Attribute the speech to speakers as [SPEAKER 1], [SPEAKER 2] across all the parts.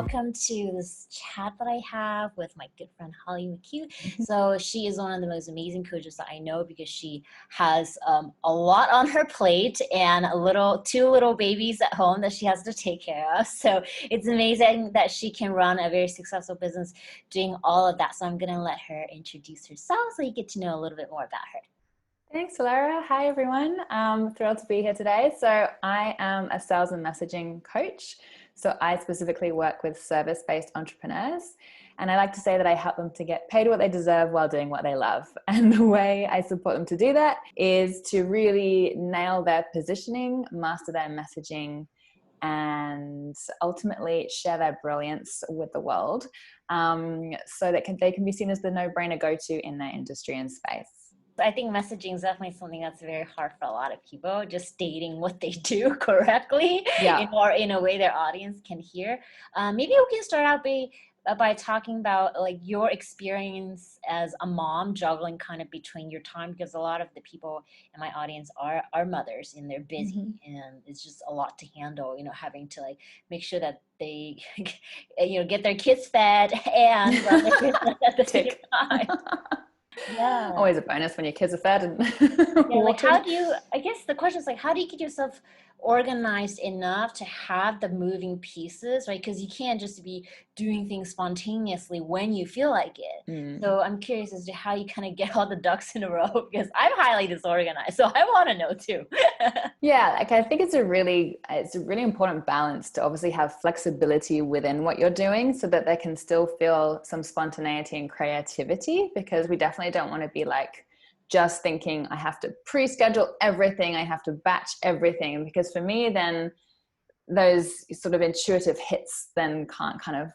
[SPEAKER 1] welcome to this chat that I have with my good friend Holly MacCue. So she is one of the most amazing coaches that I know because she has a lot on her plate and two little babies at home that she has to take care of. So it's amazing that she can run a very successful business doing all of that. So I'm going to let her introduce herself so you get to know a little bit more about her.
[SPEAKER 2] Thanks, Solera. Hi, everyone. I'm thrilled to be here today. So I am a sales and messaging coach. So I specifically work with service-based entrepreneurs. And I like to say that I help them to get paid what they deserve while doing what they love. And the way I support them to do that is to really nail their positioning, master their messaging, and ultimately share their brilliance with the world, so that they can be seen as the no-brainer go-to in their industry and space.
[SPEAKER 1] I think messaging is definitely something that's very hard for a lot of people, just stating what they do correctly in a way their audience can hear. Maybe we can start out by talking about like your experience as a mom, juggling kind of between your time, because a lot of the people in my audience are mothers and they're busy, and it's just a lot to handle, having to like make sure that they get their kids fed and run their business at the same time.
[SPEAKER 2] Yeah, always a bonus when your kids are fed and
[SPEAKER 1] like I guess the question is like, how do you get yourself organized enough to have the moving pieces, right? Because you can't just be doing things spontaneously when you feel like it. So I'm curious as to how you kind of get all the ducks in a row, because I'm highly disorganized, so I want to know too.
[SPEAKER 2] Yeah, like I think it's a really important balance to obviously have flexibility within what you're doing so that there can still feel some spontaneity and creativity, because we definitely don't want to be like just thinking I have to pre-schedule everything, I have to batch everything, because for me then those sort of intuitive hits then can't kind of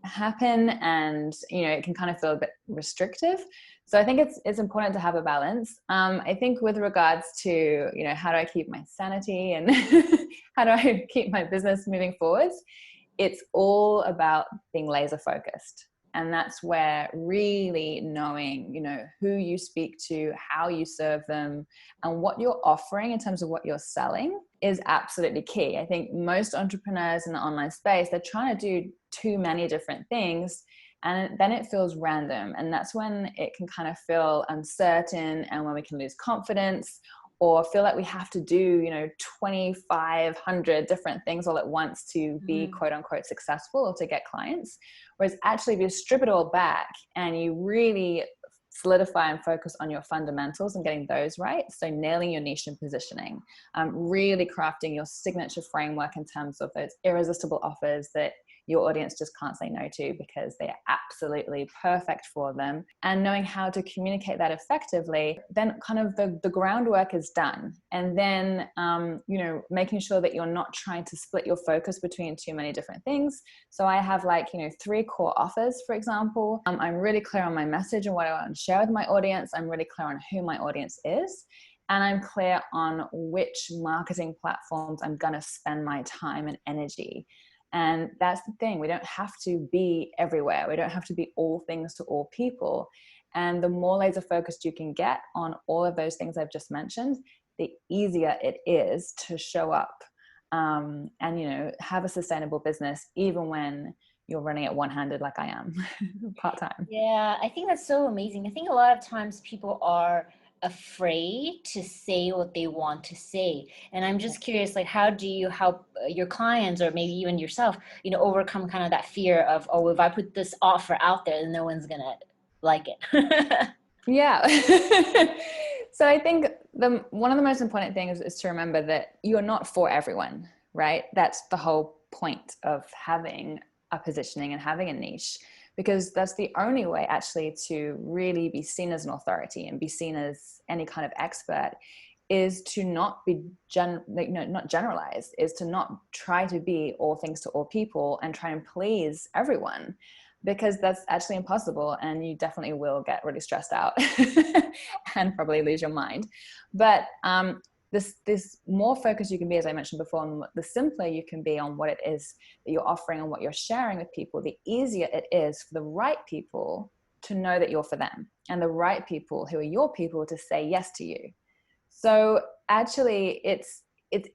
[SPEAKER 2] happen, and it can kind of feel a bit restrictive. So I think it's important to have a balance. I think with regards to how do I keep my sanity and how do I keep my business moving forwards, it's all about being laser focused. And that's where really knowing, who you speak to, how you serve them, and what you're offering in terms of what you're selling is absolutely key. I think most entrepreneurs in the online space, they're trying to do too many different things, and then it feels random. And that's when it can kind of feel uncertain, and when we can lose confidence or feel like we have to do, 2,500 different things all at once to be quote unquote successful or to get clients. Whereas actually if you strip it all back and you really solidify and focus on your fundamentals and getting those right, so nailing your niche and positioning, really crafting your signature framework in terms of those irresistible offers that your audience just can't say no to because they are absolutely perfect for them, and knowing how to communicate that effectively, then kind of the groundwork is done. And then, making sure that you're not trying to split your focus between too many different things. So I have 3 core offers, for example. I'm really clear on my message and what I want to share with my audience. I'm really clear on who my audience is. And I'm clear on which marketing platforms I'm going to spend my time and energy. And that's the thing. We don't have to be everywhere. We don't have to be all things to all people. And the more laser focused you can get on all of those things I've just mentioned, the easier it is to show up and, have a sustainable business, even when you're running it one-handed like I am, part-time.
[SPEAKER 1] Yeah, I think that's so amazing. I think a lot of times people are afraid to say what they want to say, and I'm just curious, like, how do you help your clients, or maybe even yourself, overcome kind of that fear of, oh, if I put this offer out there, then no one's gonna like it?
[SPEAKER 2] Yeah. So I think one of the most important things is to remember that you're not for everyone, right? That's the whole point of having a positioning and having a niche, because that's the only way actually to really be seen as an authority and be seen as any kind of expert, is to not be not generalize, is to not try to be all things to all people and try and please everyone, because that's actually impossible, and you definitely will get really stressed out and probably lose your mind. But this more focused you can be, as I mentioned before, and the simpler you can be on what it is that you're offering and what you're sharing with people, the easier it is for the right people to know that you're for them, and the right people who are your people to say yes to you. So actually it's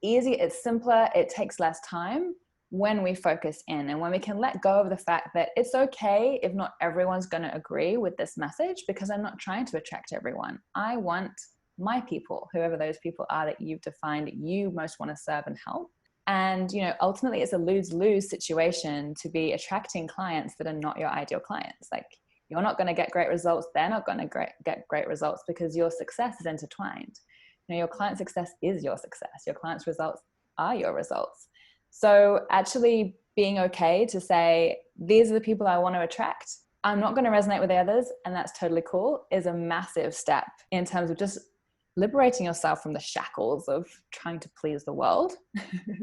[SPEAKER 2] easier, it's simpler, it takes less time, when we focus in and when we can let go of the fact that it's okay if not everyone's going to agree with this message, because I'm not trying to attract everyone. I want my people, whoever those people are that you've defined you most want to serve and help. And, you know, ultimately it's a lose-lose situation to be attracting clients that are not your ideal clients. Like, you're not going to get great results. They're not going to get great results, because your success is intertwined. You know, your client's success is your success. Your client's results are your results. So actually being okay to say, these are the people I want to attract. I'm not going to resonate with the others, and that's totally cool, is a massive step in terms of just liberating yourself from the shackles of trying to please the world,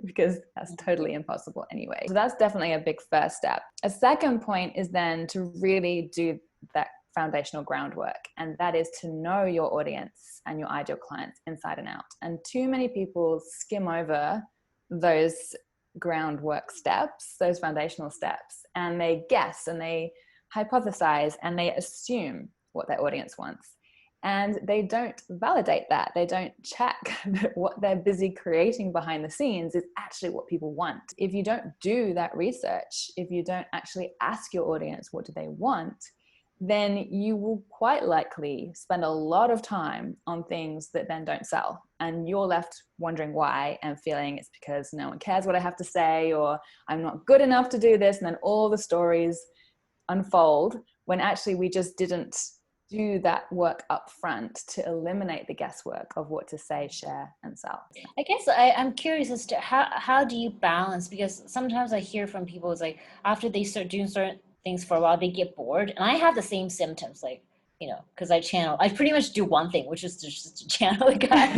[SPEAKER 2] because that's totally impossible anyway. So that's definitely a big first step. A second point is then to really do that foundational groundwork, and that is to know your audience and your ideal clients inside and out. And too many people skim over those groundwork steps, those foundational steps, and they guess and they hypothesize and they assume what their audience wants. And they don't validate that. They don't check that what they're busy creating behind the scenes is actually what people want. If you don't do that research, if you don't actually ask your audience what do they want, then you will quite likely spend a lot of time on things that then don't sell. And you're left wondering why and feeling it's because no one cares what I have to say, or I'm not good enough to do this. And then all the stories unfold when actually we just didn't do that work up front to eliminate the guesswork of what to say, share, and sell.
[SPEAKER 1] I guess I'm curious as to how do you balance, because sometimes I hear from people, it's like after they start doing certain things for a while, they get bored. And I have the same symptoms, like, you know, because I pretty much do one thing, which is just to channel the guy.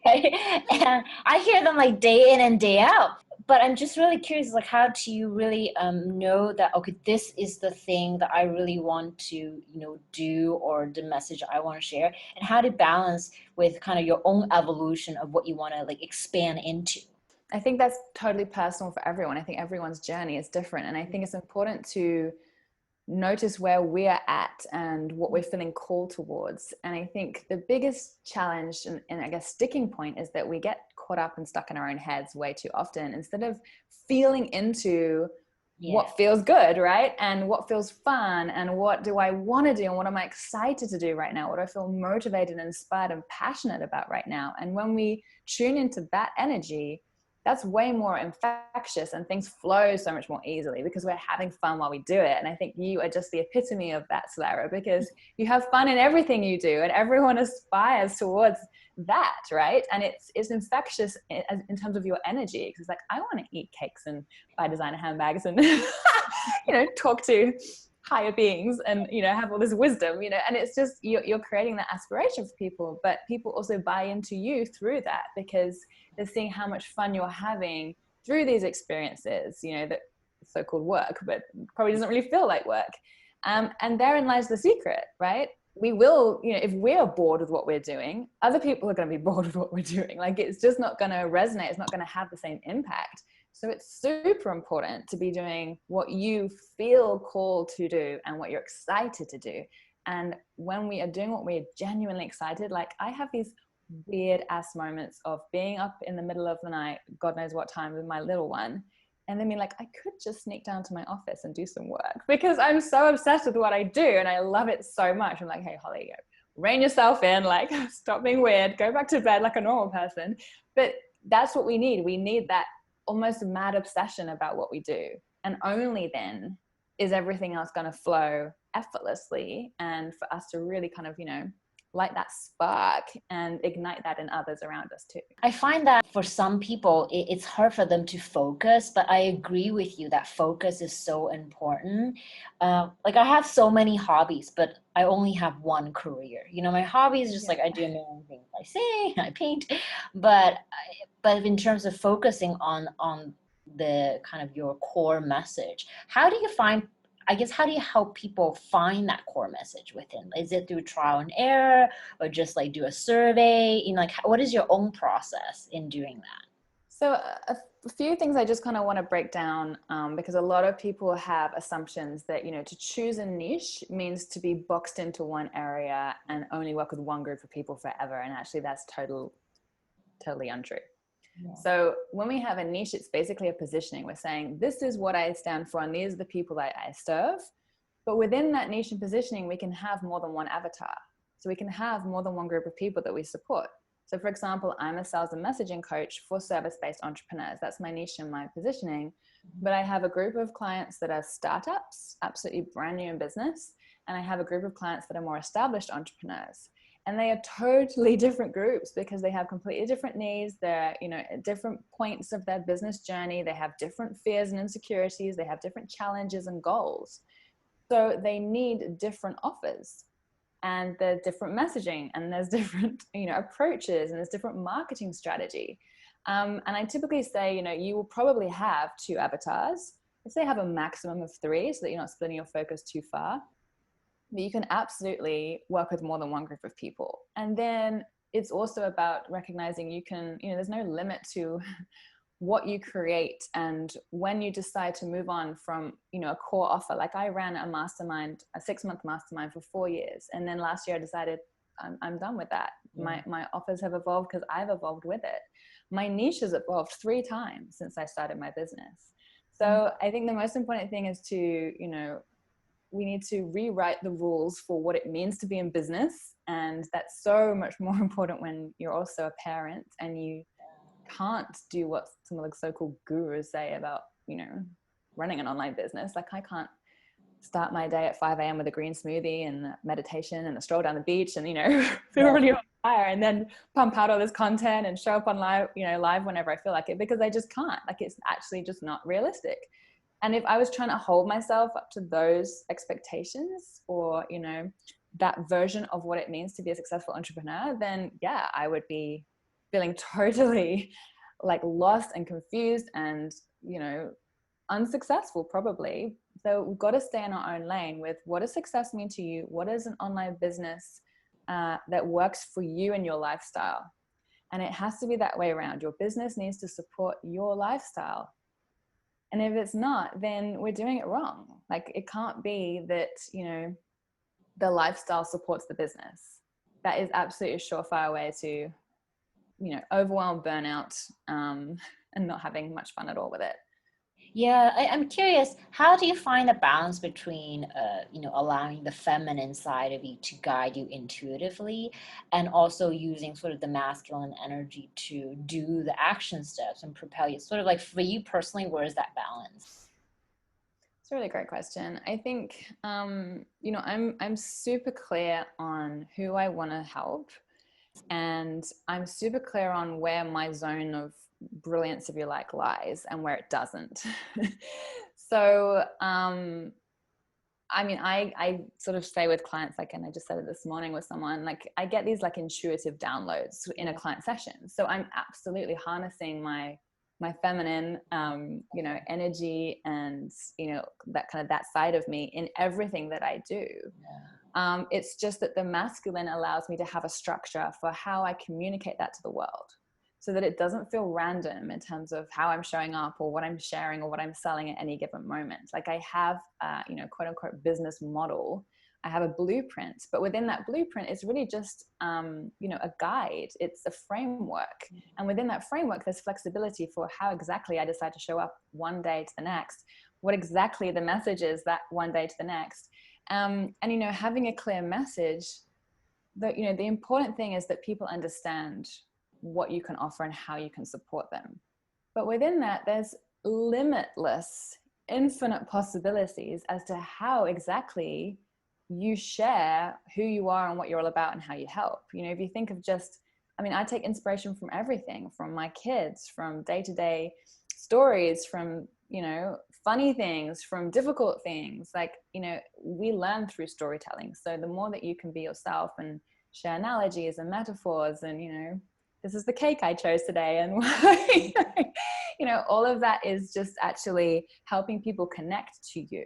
[SPEAKER 1] Right? And I hear them like day in and day out. But I'm just really curious, like, how do you really know that, okay, this is the thing that I really want to, you know, do, or the message I want to share, and how to balance with kind of your own evolution of what you want to like expand into?
[SPEAKER 2] I think that's totally personal for everyone. I think everyone's journey is different. And I think it's important to notice where we're at and what we're feeling called towards. And I think the biggest challenge and I guess sticking point is that we get caught up and stuck in our own heads way too often, instead of feeling into what feels good, right? And what feels fun, and what do I want to do, and what am I excited to do right now? What do I feel motivated and inspired and passionate about right now? And when we tune into that energy, that's way more infectious, and things flow so much more easily because we're having fun while we do it. And I think you are just the epitome of that, Solera, because you have fun in everything you do, and everyone aspires towards that, right? And it's infectious in terms of your energy, because it's like, I want to eat cakes and buy designer handbags and you know, talk to higher beings and, you know, have all this wisdom, you know. And it's just you're creating that aspiration for people, but people also buy into you through that, because they're seeing how much fun you're having through these experiences, you know, that so-called work, but probably doesn't really feel like work. And therein lies the secret, right? We will, you know, if we're bored with what we're doing, other people are going to be bored with what we're doing. Like, it's just not going to resonate. It's not going to have the same impact. So it's super important to be doing what you feel called to do and what you're excited to do. And when we are doing what we're genuinely excited, like I have these weird ass moments of being up in the middle of the night, God knows what time, with my little one, and then being like, I could just sneak down to my office and do some work because I'm so obsessed with what I do and I love it so much. I'm like, hey, Holly, rein yourself in, like, stop being weird, go back to bed like a normal person. But that's what we need. We need that almost mad obsession about what we do. And only then is everything else going to flow effortlessly, and for us to really kind of, you know, light that spark and ignite that in others around us too.
[SPEAKER 1] I find that for some people, it's hard for them to focus, but I agree with you that focus is so important. Like, I have so many hobbies, but I only have one career. You know, my hobby is just like, I do a million things. I sing, I paint, but in terms of focusing on the kind of your core message, how do you find, I guess, how do you help people find that core message within? Is it through trial and error, or just like do a survey? You know, like, what is your own process in doing that?
[SPEAKER 2] So a few things I just kind of want to break down, because a lot of people have assumptions that, you know, to choose a niche means to be boxed into one area and only work with one group of people forever. And actually that's totally untrue.
[SPEAKER 1] Yeah.
[SPEAKER 2] So when we have a niche, it's basically a positioning. We're saying, this is what I stand for, and these are the people that I serve. But within that niche and positioning, we can have more than one avatar. So we can have more than one group of people that we support. So for example, I'm a sales and messaging coach for service-based entrepreneurs. That's my niche and my positioning. But I have a group of clients that are startups, absolutely brand new in business. And I have a group of clients that are more established entrepreneurs. And they are totally different groups because they have completely different needs. They're, at different points of their business journey. They have different fears and insecurities. They have different challenges and goals. So they need different offers, and there's different messaging, and there's different, approaches, and there's different marketing strategy. And I typically say, you will probably have 2 avatars. Let's say have a maximum of 3 so that you're not splitting your focus too far. But you can absolutely work with more than one group of people. And then it's also about recognizing you can, there's no limit to what you create. And when you decide to move on from, a core offer, like I ran a mastermind, a 6-month mastermind for 4 years. And then last year I decided I'm done with that. My offers have evolved because I've evolved with it. My niche has evolved 3 times since I started my business. So I think the most important thing is to, we need to rewrite the rules for what it means to be in business. And that's so much more important when you're also a parent and you can't do what some of the so-called gurus say about, running an online business. Like I can't start my day at 5 a.m. with a green smoothie and meditation and a stroll down the beach and, feel really on fire and then pump out all this content and show up on live, live whenever I feel like it, because I just can't. Like it's actually just not realistic. And if I was trying to hold myself up to those expectations or, that version of what it means to be a successful entrepreneur, then yeah, I would be feeling totally like lost and confused and, unsuccessful probably. So we've got to stay in our own lane with what does success mean to you? What is an online business that works for you and your lifestyle? And it has to be that way around. Your business needs to support your lifestyle. And if it's not, then we're doing it wrong. Like it can't be that, the lifestyle supports the business. That is absolutely a surefire way to, overwhelm, burnout, and not having much fun at all with it.
[SPEAKER 1] Yeah, I'm curious, how do you find the balance between, allowing the feminine side of you to guide you intuitively and also using sort of the masculine energy to do the action steps and propel you? Sort of like for you personally, where is that balance?
[SPEAKER 2] It's a really great question. I think, I'm super clear on who I want to help, and I'm super clear on where my zone of brilliance, if you like, lies and where it doesn't. So, I sort of say with clients, like, and I just said it this morning with someone, like I get these like intuitive downloads in a client session. So I'm absolutely harnessing my feminine, energy and, that kind of that side of me in everything that I do. It's just that the masculine allows me to have a structure for how I communicate that to the world so that it doesn't feel random in terms of how I'm showing up or what I'm sharing or what I'm selling at any given moment. Like I have, quote unquote business model. I have a blueprint, but within that blueprint, it's really just, a guide. It's a framework. And within that framework, there's flexibility for how exactly I decide to show up one day to the next, what exactly the message is that one day to the next. And, having a clear message, the important thing is that people understand what you can offer and how you can support them. But within that, there's limitless, infinite possibilities as to how exactly you share who you are and what you're all about and how you help. If you think of just, I take inspiration from everything, from my kids, from day-to-day stories, from, funny things, from difficult things. Like, we learn through storytelling. So the more that you can be yourself and share analogies and metaphors and, this is the cake I chose today. And, all of that is just actually helping people connect to you.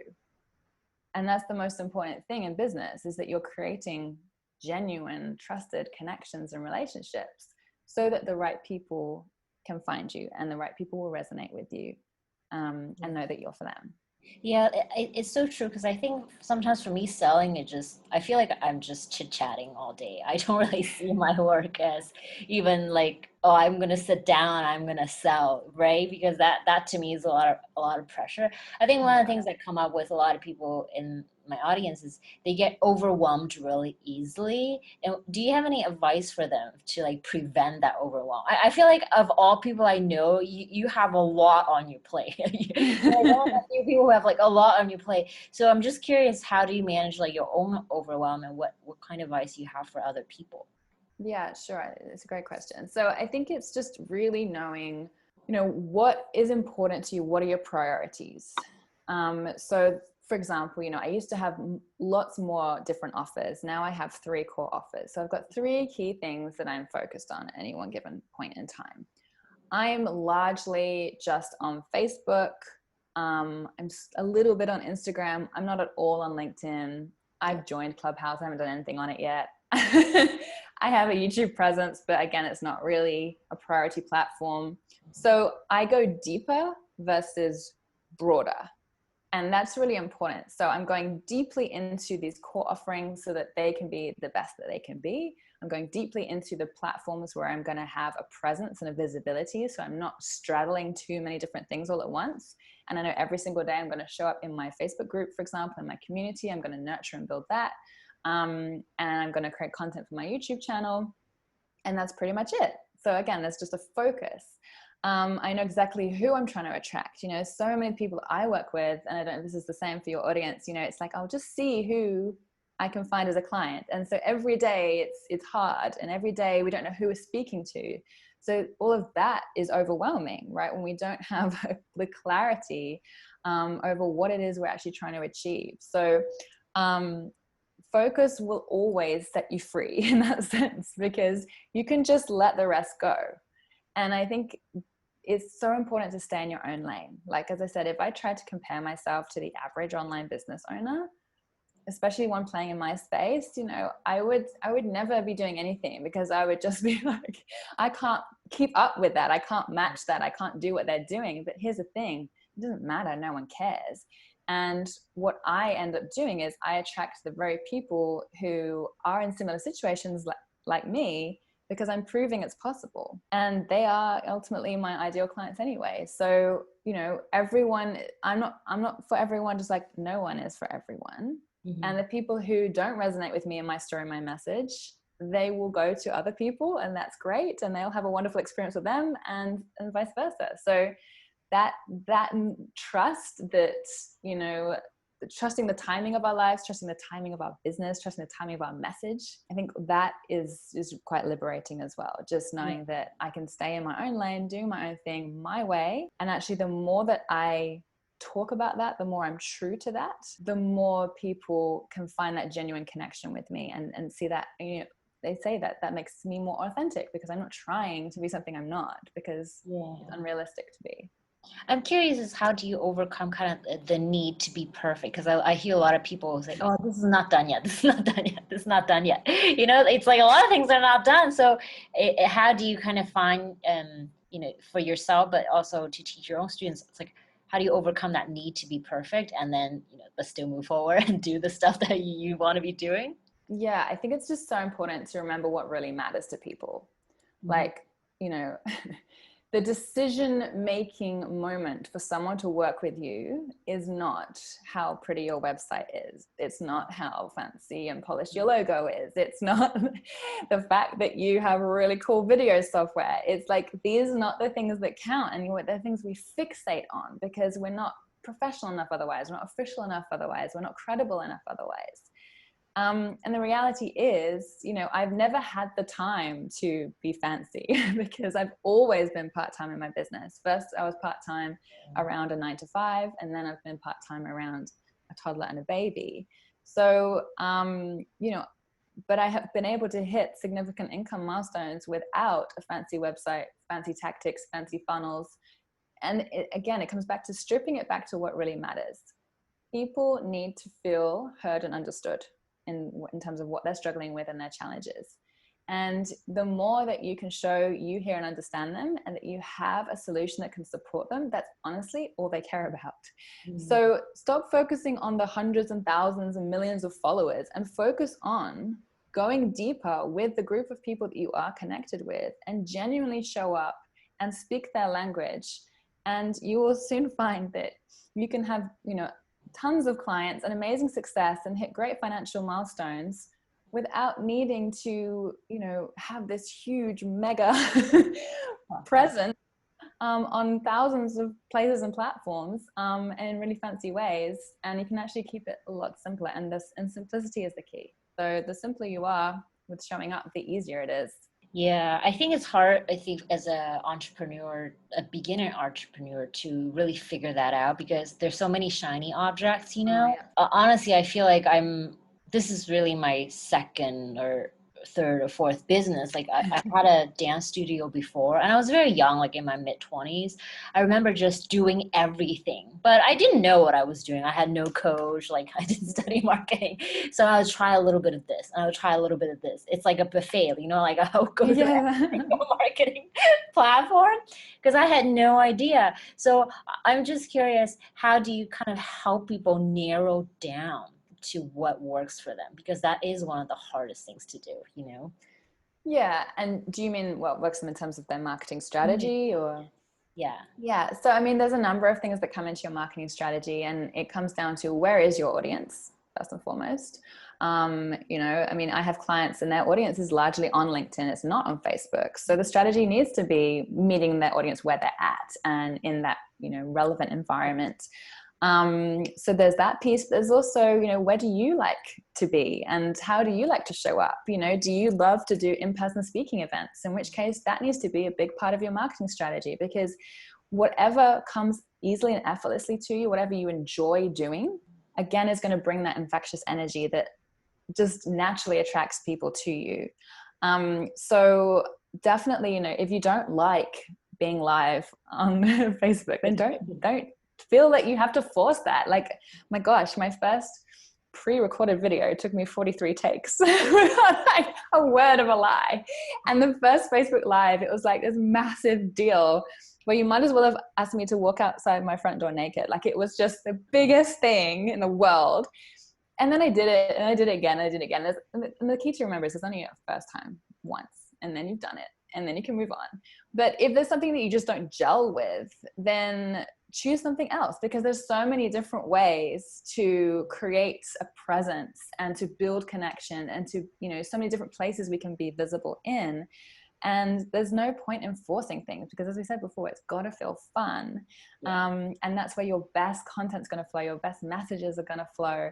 [SPEAKER 2] And that's the most important thing in business, is that you're creating genuine, trusted connections and relationships so that the right people can find you and the right people will resonate with you, and know that you're for them.
[SPEAKER 1] Yeah, it's so true, because I think sometimes for me selling I feel like I'm just chit-chatting all day. I don't really see my work as even like oh, I'm gonna sit down, I'm gonna sell, right? Because that to me is a lot of pressure. I think one of the things that come up with a lot of people in my audience is they get overwhelmed really easily. And do you have any advice for them to like prevent that overwhelm? I feel like of all people I know, you have a lot on your plate. I know that few people who have like a lot on your plate. So I'm just curious, how do you manage like your own overwhelm, and what kind of advice you have for other people?
[SPEAKER 2] Yeah, sure. It's a great question. So I think it's just really knowing, what is important to you? What are your priorities? So for example, I used to have lots more different offers. Now I have 3 core offers. So I've got 3 key things that I'm focused on at any one given point in time. I'm largely just on Facebook. I'm a little bit on Instagram. I'm not at all on LinkedIn. I've joined Clubhouse. I haven't done anything on it yet. I have a YouTube presence, but again, it's not really a priority platform. So I go deeper versus broader. And that's really important. So I'm going deeply into these core offerings so that they can be the best that they can be. I'm going deeply into the platforms where I'm going to have a presence and a visibility. So I'm not straddling too many different things all at once. And I know every single day I'm going to show up in my Facebook group, for example, in my community. I'm going to nurture and build that. And I'm going to create content for my YouTube channel. And that's pretty much it. So again, there's just a focus. I know exactly who I'm trying to attract. So many people I work with, and I don't know if this is the same for your audience, it's like, I'll just see who I can find as a client. And so every day it's hard, and every day we don't know who we're speaking to. So all of that is overwhelming, right? When we don't have the clarity over what it is we're actually trying to achieve. So focus will always set you free in that sense, because you can just let the rest go. And I think it's so important to stay in your own lane. Like, as I said, if I tried to compare myself to the average online business owner, especially one playing in my space, I would never be doing anything, because I would just be like, I can't keep up with that. I can't match that. I can't do what they're doing. But here's the thing, it doesn't matter. No one cares. And what I end up doing is I attract the very people who are in similar situations like me, because I'm proving it's possible. And they are ultimately my ideal clients anyway. So, everyone, I'm not for everyone, just like no one is for everyone. Mm-hmm. And the people who don't resonate with me and my story, my message, they will go to other people, and that's great. And they'll have a wonderful experience with them, and vice versa. So that trust that, trusting the timing of our lives, trusting the timing of our business, trusting the timing of our message, I think that is quite liberating as well. Just knowing that I can stay in my own lane, doing my own thing my way. And actually, the more that I talk about that, the more I'm true to that, the more people can find that genuine connection with me and see that, they say that makes me more authentic, because I'm not trying to be something I'm not, because it's unrealistic to be.
[SPEAKER 1] I'm curious, is how do you overcome kind of the need to be perfect? Because I hear a lot of people say, oh, this is not done yet. This is not done yet. This is not done yet. It's like a lot of things are not done. So how do you kind of find, for yourself, but also to teach your own students, it's like, how do you overcome that need to be perfect, and then, but still move forward and do the stuff that you want to be doing?
[SPEAKER 2] Yeah, I think it's just so important to remember what really matters to people. Mm-hmm. Like, the decision-making moment for someone to work with you is not how pretty your website is. It's not how fancy and polished your logo is. It's not the fact that you have really cool video software. It's like, these are not the things that count, and they're things we fixate on because we're not professional enough otherwise. We're not official enough otherwise. We're not credible enough otherwise. And the reality is, I've never had the time to be fancy because I've always been part-time in my business. First, I was part-time around a 9-to-5, and then I've been part-time around a toddler and a baby. So, but I have been able to hit significant income milestones without a fancy website, fancy tactics, fancy funnels. And it comes back to stripping it back to what really matters. People need to feel heard and understood in terms of what they're struggling with and their challenges. And the more that you can show you hear and understand them, and that you have a solution that can support them, that's honestly all they care about. Mm-hmm. So stop focusing on the hundreds and thousands and millions of followers, and focus on going deeper with the group of people that you are connected with and genuinely show up and speak their language. And you will soon find that you can have, you know, tons of clients and amazing success and hit great financial milestones without needing to, you know, have this huge mega presence on thousands of places and platforms in really fancy ways. And you can actually keep it a lot simpler. And simplicity is the key. So the simpler you are with showing up, the easier it is.
[SPEAKER 1] Yeah, I think it's hard, I think, as a entrepreneur, a beginner entrepreneur, to really figure that out because there's so many shiny objects, you know? Honestly, I feel like this is really my second or third or fourth business. Like I had a dance studio before and I was very young, like in my mid-20s. I remember just doing everything, but I didn't know what I was doing. I had no coach, like I didn't study marketing. So I would try a little bit of this and I would try a little bit of this. It's like a buffet, you know, like I would go to every marketing platform because I had no idea. So I'm just curious, how do you kind of help people narrow down to what works for them, because that is one of the hardest things to do, you know?
[SPEAKER 2] Yeah. And do you mean what works them in terms of their marketing strategy or? Yeah. So, I mean, there's a number of things that come into your marketing strategy, and it comes down to where is your audience, first and foremost. You know, I mean, I have clients and their audience is largely on LinkedIn. It's not on Facebook. So the strategy needs to be meeting their audience where they're at and in that, you know, relevant environment. So there's that piece. There's also, you know, where do you like to be and how do you like to show up? You know, do you love to do in-person speaking events? In which case that needs to be a big part of your marketing strategy, because whatever comes easily and effortlessly to you, whatever you enjoy doing, again, is going to bring that infectious energy that just naturally attracts people to you. So definitely, you know, if you don't like being live on Facebook, then don't feel that you have to force that. Like, my gosh, my first pre-recorded video took me 43 takes without like a word of a lie. And the first Facebook Live, it was like this massive deal where you might as well have asked me to walk outside my front door naked. Like, it was just the biggest thing in the world. And then I did it, and I did it again, and I did it again. And the key to remember is it's only your first time once, and then you've done it, and then you can move on. But if there's something that you just don't gel with, then choose something else, because there's so many different ways to create a presence and to build connection and to, you know, so many different places we can be visible in. And there's no point in forcing things, because as we said before, it's got to feel fun. And that's where your best content's going to flow, your best messages are going to flow,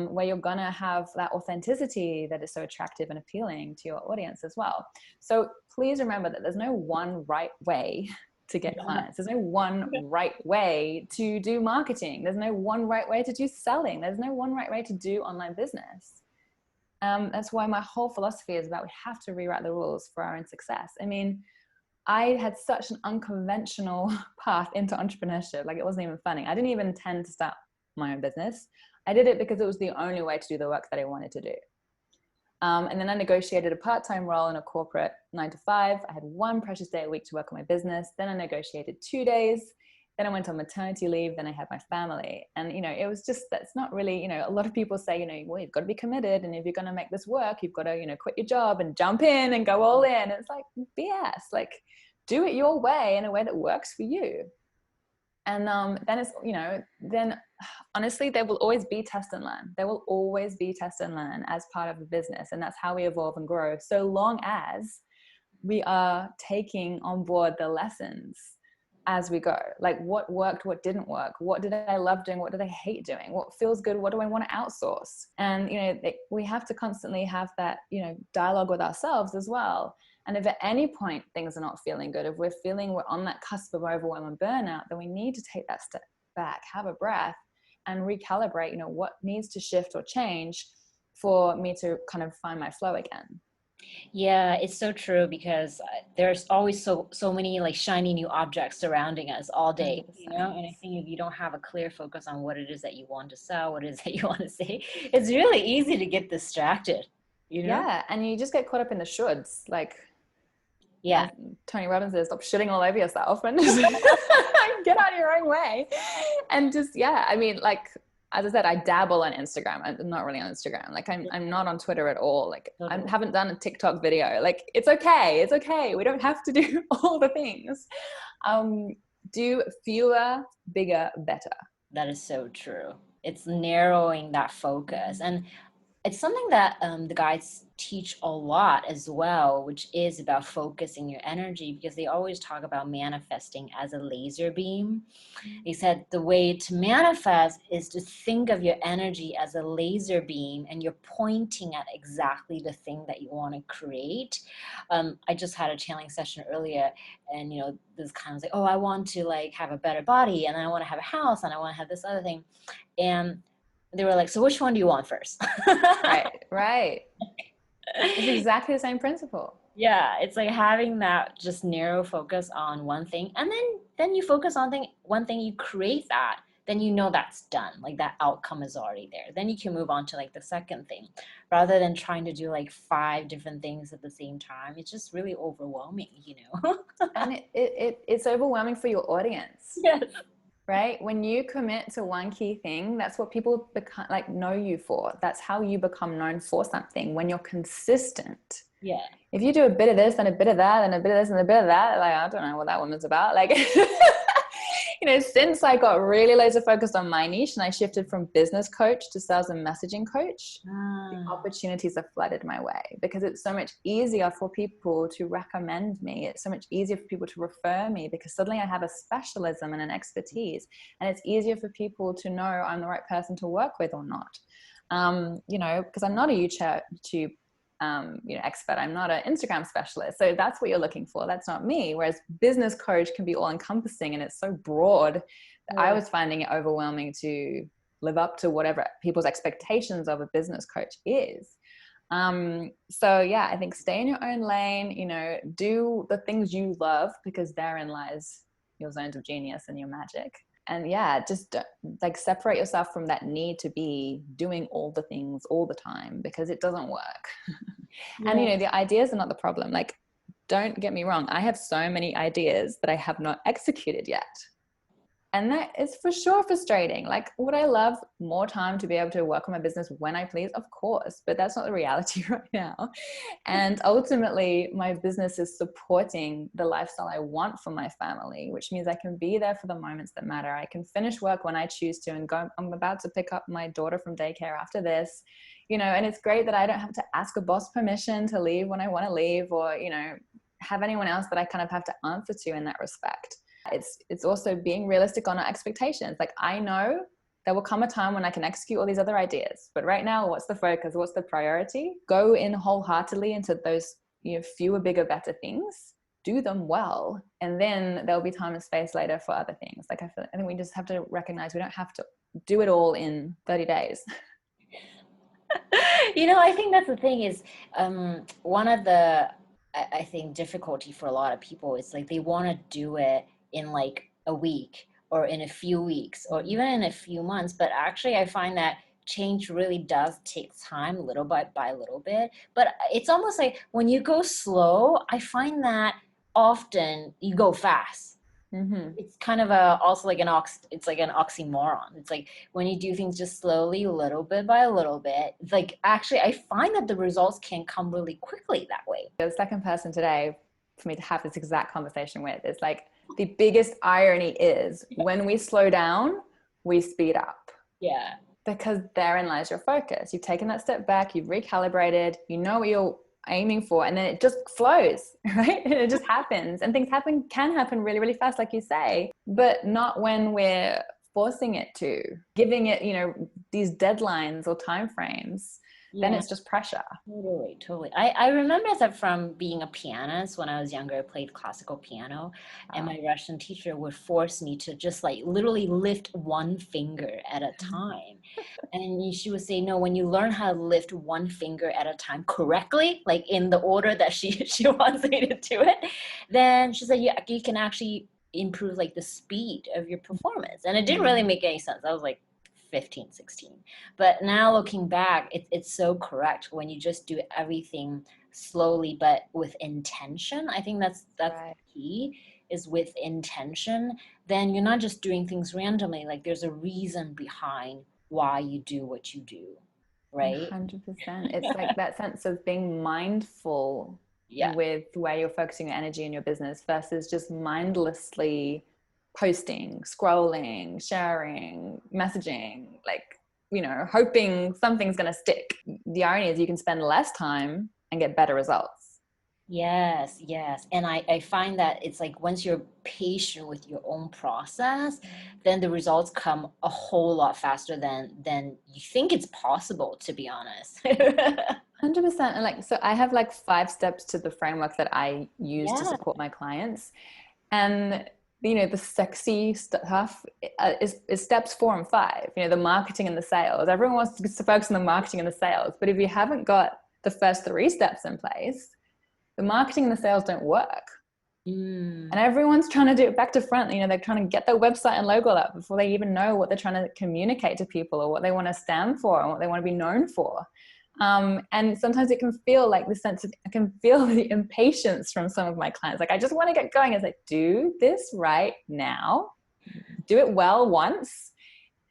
[SPEAKER 2] where you're going to have that authenticity that is so attractive and appealing to your audience as well. So please remember that there's no one right way to get clients. There's no one right way to do marketing. There's no one right way to do selling. There's no one right way to do online business. That's why my whole philosophy is about we have to rewrite the rules for our own success. I mean, I had such an unconventional path into entrepreneurship. Like, it wasn't even funny. I didn't even intend to start my own business. I did it because it was the only way to do the work that I wanted to do. And then I negotiated a part-time role in a corporate 9-to-5. I had one precious day a week to work on my business. Then I negotiated 2 days. Then I went on maternity leave. Then I had my family. And, you know, it was just, that's not really, you know, a lot of people say, you know, well, you've got to be committed. And if you're going to make this work, you've got to, you know, quit your job and jump in and go all in. It's like BS. Like, do it your way, in a way that works for you. And then it's, you know, then honestly, there will always be test and learn. There will always be test and learn as part of the business. And that's how we evolve and grow, so long as we are taking on board the lessons as we go. Like, what worked, what didn't work, what did I love doing, what did I hate doing, what feels good, what do I want to outsource? And, you know, we have to constantly have that, you know, dialogue with ourselves as well. And if at any point things are not feeling good, if we're feeling we're on that cusp of overwhelm and burnout, then we need to take that step back, have a breath, and recalibrate, you know, what needs to shift or change for me to kind of find my flow again.
[SPEAKER 1] Yeah, it's so true, because there's always so many like shiny new objects surrounding us all day,
[SPEAKER 2] 100%.
[SPEAKER 1] you know? And I think if you don't have a clear focus on what it is that you want to sell, what it is that you want to say, it's really easy to get distracted, you know?
[SPEAKER 2] Yeah, and you just get caught up in the shoulds. Like,
[SPEAKER 1] yeah,
[SPEAKER 2] Tony Robbins says, stop shitting all over yourself and just get out of your own way. And just, yeah, I mean, like, as I said, I dabble on Instagram. I'm not really on Instagram. Like I'm not on Twitter at all. Like I haven't done a TikTok video. Like it's okay. It's okay. We don't have to do all the things. Do fewer, bigger, better.
[SPEAKER 1] That is so true. It's narrowing that focus. And it's something that the guides teach a lot as well, which is about focusing your energy, because they always talk about manifesting as a laser beam. They said the way to manifest is to think of your energy as a laser beam, and you're pointing at exactly the thing that you want to create. I just had a channeling session earlier, and this kind of like, oh, I want to like have a better body, and I want to have a house, and I want to have this other thing, and they were like, so which one do you want first?
[SPEAKER 2] Right. It's exactly the same principle.
[SPEAKER 1] Yeah, it's like having that just narrow focus on one thing, and then you focus on one thing, you create that, then that's done. Like that outcome is already there. Then you can move on to like the second thing, rather than trying to do like 5 different things at the same time. It's just really overwhelming,
[SPEAKER 2] And it's overwhelming for your audience.
[SPEAKER 1] Yes.
[SPEAKER 2] Right? When you commit to one key thing, that's what people become like know you for. That's how you become known for something, when you're consistent.
[SPEAKER 1] Yeah.
[SPEAKER 2] If you do a bit of this and a bit of that and a bit of this and a bit of that, like, I don't know what that woman's about. Like, since I got really laser focused on my niche and I shifted from business coach to sales and messaging coach, the opportunities have flooded my way, because it's so much easier for people to recommend me. It's so much easier for people to refer me, because suddenly I have a specialism and an expertise, and it's easier for people to know I'm the right person to work with or not. Because I'm not a YouTube expert. I'm not an Instagram specialist. So that's what you're looking for. That's not me. Whereas business coach can be all encompassing, and it's so broad that I was finding it overwhelming to live up to whatever people's expectations of a business coach is. I think stay in your own lane, do the things you love, because therein lies your zones of genius and your magic. And just like separate yourself from that need to be doing all the things all the time, because it doesn't work. And the ideas are not the problem. Like, don't get me wrong, I have so many ideas that I have not executed yet, and that is for sure frustrating. Like, would I love more time to be able to work on my business when I please? Of course, but that's not the reality right now. And ultimately, my business is supporting the lifestyle I want for my family, which means I can be there for the moments that matter. I can finish work when I choose to and go. I'm about to pick up my daughter from daycare after this, and it's great that I don't have to ask a boss permission to leave when I want to leave, or, have anyone else that I kind of have to answer to in that respect. It's also being realistic on our expectations. Like, I know there will come a time when I can execute all these other ideas, but right now, what's the focus? What's the priority? Go in wholeheartedly into those, fewer, bigger, better things. Do them well, and then there'll be time and space later for other things. Like, I think we just have to recognize we don't have to do it all in 30 days.
[SPEAKER 1] I think that's the thing is, one of the, I think, difficulty for a lot of people is like they want to do it in like a week or in a few weeks or even in a few months. But actually, I find that change really does take time, little by little bit. But it's almost like when you go slow, I find that often you go fast. Mm-hmm. It's kind of also like it's like an oxymoron. It's like when you do things just slowly, little bit by little bit, it's like actually I find that the results can come really quickly that way.
[SPEAKER 2] The second person today for me to have this exact conversation with is like, the biggest irony is when we slow down, we speed up.
[SPEAKER 1] Yeah.
[SPEAKER 2] Because therein lies your focus. You've taken that step back, you've recalibrated, you know what you're aiming for, and then it just flows, right? It just happens, and things can happen really, really fast, like you say, but not when we're forcing it to, giving it, these deadlines or timeframes. Yeah. Then it's just pressure.
[SPEAKER 1] Totally. I remember that from being a pianist when I was younger. I played classical piano, and my Russian teacher would force me to just like literally lift one finger at a time. And she would say, no, when you learn how to lift one finger at a time correctly, like in the order that she wants me to do it, then she said, you can actually improve like the speed of your performance. And it didn't really make any sense. I was like 15, 16. But now looking back, it's so correct when you just do everything slowly but with intention. I think that's right. The key is with intention. Then you're not just doing things randomly. Like there's a reason behind why you do what you do, right?
[SPEAKER 2] 100%. It's like that sense of being mindful
[SPEAKER 1] Yeah.
[SPEAKER 2] with where you're focusing your energy in your business versus just mindlessly posting, scrolling, sharing, messaging, like, you know, hoping something's going to stick. The irony is you can spend less time and get better results.
[SPEAKER 1] Yes, yes. And I find that it's like once you're patient with your own process, then the results come a whole lot faster than you think it's possible, to be honest.
[SPEAKER 2] 100%. And like, so I have like 5 steps to the framework that I use to
[SPEAKER 1] Yeah.
[SPEAKER 2] support my clients. And, you know, the sexy stuff is steps 4 and 5, you know, the marketing and the sales. Everyone wants to focus on the marketing and the sales. But if you haven't got the first 3 steps in place, the marketing and the sales don't work. And everyone's trying to do it back to front. You know, they're trying to get their website and logo up before they even know what they're trying to communicate to people or what they want to stand for and what they want to be known for. And sometimes it can feel like the sense of, I can feel the impatience from some of my clients. Like, I just want to get going. It's like, do this right now, do it well once,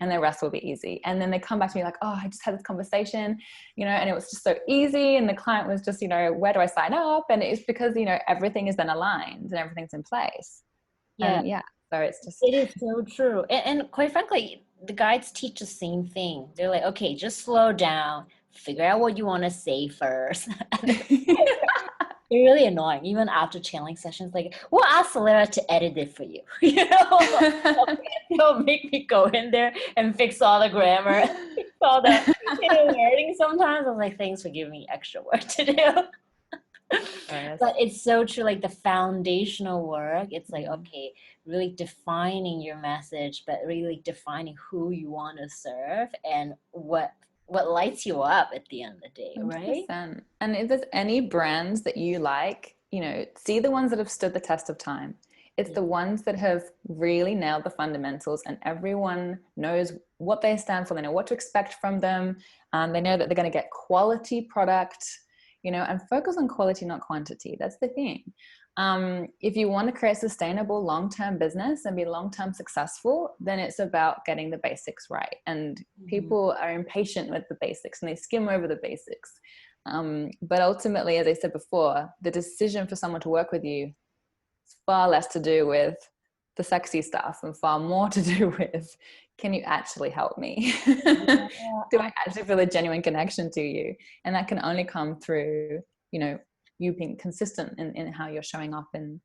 [SPEAKER 2] and the rest will be easy. And then they come back to me like, oh, I just had this conversation, you know, and it was just so easy. And the client was just, you know, where do I sign up? And it's because, you know, everything is then aligned and everything's in place.
[SPEAKER 1] Yeah.
[SPEAKER 2] And yeah, so it's just.
[SPEAKER 1] It is so true. And quite frankly, the guides teach the same thing. They're like, okay, just slow down, figure out what you want to say first. They're really annoying, even after channeling sessions. Like, we'll ask Solera to edit it for you. You know, they'll make me go in there and fix all the grammar, fix all the wording. Sometimes I'm like, thanks for giving me extra work to do. But it's so true. Like the foundational work, it's like, okay, really defining your message, but really defining who you want to serve and what lights you up at the end of the day, right?
[SPEAKER 2] 100%. And if there's any brands that you like, you know, see the ones that have stood the test of time. It's the ones that have really nailed the fundamentals and everyone knows what they stand for. They know what to expect from them. They know that they're going to get quality product, you know, and focus on quality, not quantity. That's the thing. If you want to create sustainable long-term business and be long-term successful, then it's about getting the basics right. And people are impatient with the basics and they skim over the basics. But ultimately, as I said before, the decision for someone to work with you is far less to do with the sexy stuff and far more to do with, can you actually help me? Do I actually feel a genuine connection to you? And that can only come through, you know, you being consistent in how you're showing up and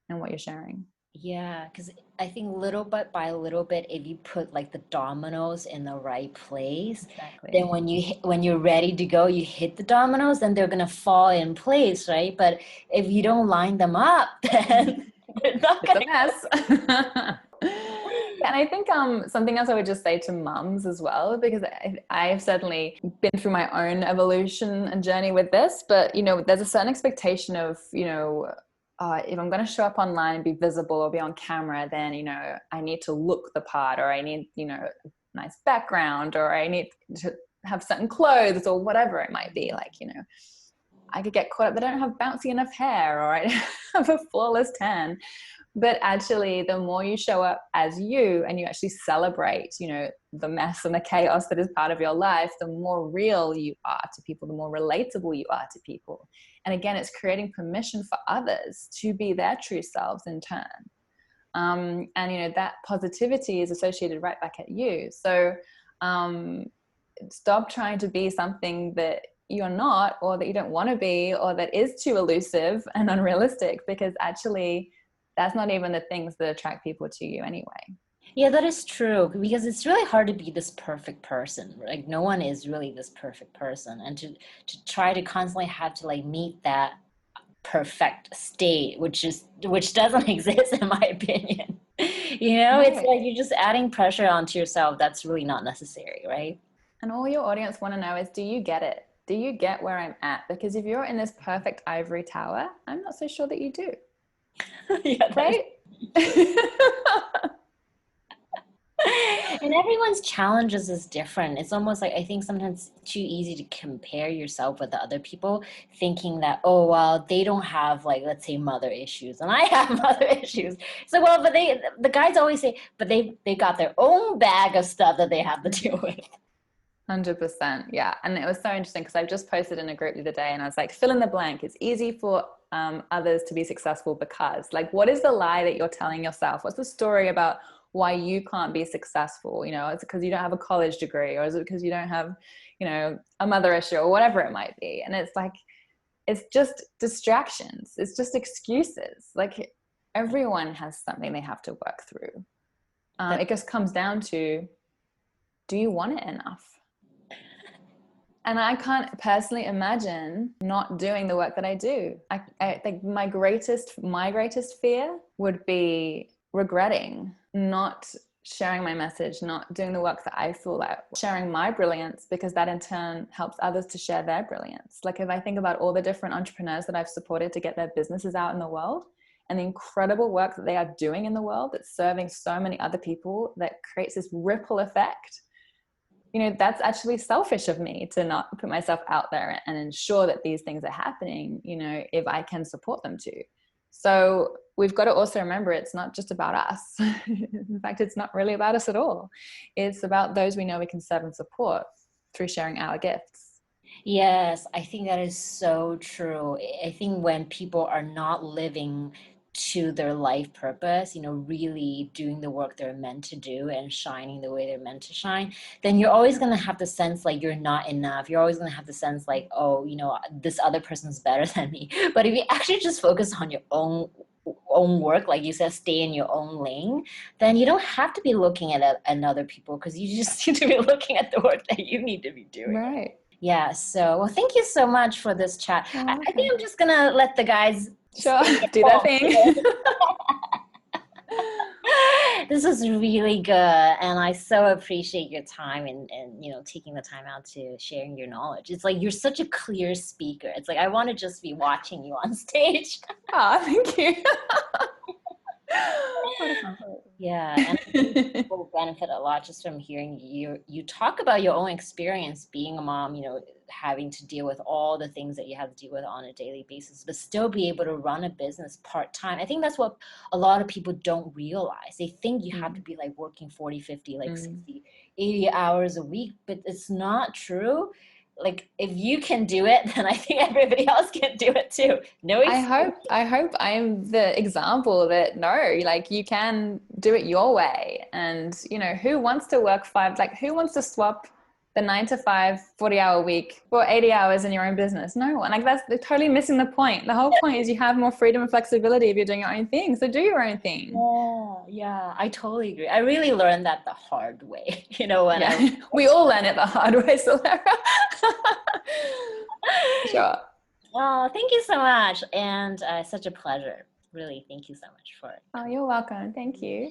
[SPEAKER 2] what you're sharing.
[SPEAKER 1] Yeah, because I think little bit by little bit, if you put like the dominoes in the right place, then when you're ready to go, you hit the dominoes, then they're gonna fall in place, right? But if you don't line them up, then they're not gonna.
[SPEAKER 2] It's a mess. And I think something else I would just say to mums as well, because I've certainly been through my own evolution and journey with this, but, you know, there's a certain expectation of, you know, if I'm going to show up online and be visible or be on camera, then, you know, I need to look the part, or I need, you know, a nice background, or I need to have certain clothes or whatever it might be. Like, you know, I could get caught up that I don't have bouncy enough hair, or I have a flawless tan. But actually, the more you show up as you and you actually celebrate, you know, the mess and the chaos that is part of your life, the more real you are to people, the more relatable you are to people. And again, it's creating permission for others to be their true selves in turn. And, you know, that positivity is associated right back at you. So stop trying to be something that you're not, or that you don't want to be, or that is too elusive and unrealistic, because actually that's not even the things that attract people to you anyway.
[SPEAKER 1] Yeah, that is true, because it's really hard to be this perfect person. Like, no one is really this perfect person, and to try to constantly have to like meet that perfect state, which doesn't exist in my opinion. You know, it's like you're just adding pressure onto yourself that's really not necessary, right?
[SPEAKER 2] And all your audience want to know is, do you get it? Do you get where I'm at? Because if you're in this perfect ivory tower, I'm not so sure that you do.
[SPEAKER 1] Yeah,
[SPEAKER 2] right?
[SPEAKER 1] And And everyone's challenges is different. It's almost like, I think sometimes too easy to compare yourself with the other people, thinking that, oh, well, they don't have, like, let's say mother issues and I have mother issues. So, well, but the guys always say, but they got their own bag of stuff that they have to deal with.
[SPEAKER 2] 100%. Yeah. And it was so interesting because I just posted in a group the other day and I was like, fill in the blank. It's easy for others to be successful because, like, what is the lie that you're telling yourself? What's the story about why you can't be successful? You know, is it because you don't have a college degree, or is it because you don't have, you know, a mother issue, or whatever it might be? And it's like, it's just distractions. It's just excuses. Like, everyone has something they have to work through. It just comes down to, do you want it enough? And I can't personally imagine not doing the work that I do. I think my greatest fear would be regretting not sharing my message, not doing the work that I feel like, sharing my brilliance, because that in turn helps others to share their brilliance. Like, if I think about all the different entrepreneurs that I've supported to get their businesses out in the world, and the incredible work that they are doing in the world that's serving so many other people, that creates this ripple effect. You know, that's actually selfish of me to not put myself out there and ensure that these things are happening, you know, if I can support them too. So we've got to also remember, it's not just about us. In fact, it's not really about us at all. It's about those we know we can serve and support through sharing our gifts.
[SPEAKER 1] Yes, I think that is so true. I think when people are not living to their life purpose, you know, really doing the work they're meant to do and shining the way they're meant to shine, then you're always going to have the sense like you're not enough. You're always going to have the sense like, oh, you know, this other person's better than me. But if you actually just focus on your own work, like you said, stay in your own lane, then you don't have to be looking at other people, because you just need to be looking at the work that you need to be doing.
[SPEAKER 2] Right.
[SPEAKER 1] Yeah. So, well, thank you so much for this chat. I think I'm just going to let the guys
[SPEAKER 2] do their thing.
[SPEAKER 1] This is really good, and I so appreciate your time and you know, taking the time out to sharing your knowledge. It's like you're such a clear speaker. It's like I want to just be watching you on stage.
[SPEAKER 2] Oh, thank you.
[SPEAKER 1] Yeah, and I think people benefit a lot just from hearing you talk about your own experience being a mom, you know, having to deal with all the things that you have to deal with on a daily basis, but still be able to run a business part-time. I think that's what a lot of people don't realize. They think you have to be like working 40, 50, like 60, 80 hours a week, but it's not true. Like, if you can do it, then I think everybody else can do it too. No,
[SPEAKER 2] I hope I'm the example that no, like, you can do it your way. And, you know, who wants to work who wants to swap the 9 to 5, 40-hour week for 80 hours in your own business? No one. Like, they're totally missing the point. The whole point is you have more freedom and flexibility if you're doing your own thing. So do your own thing.
[SPEAKER 1] Yeah, I totally agree. I really learned that the hard way, you know, when
[SPEAKER 2] we all learn it the hard way, Solera. Sure.
[SPEAKER 1] Oh, thank you so much. And such a pleasure. Really, thank you so much for it.
[SPEAKER 2] Oh, you're welcome. Thank you.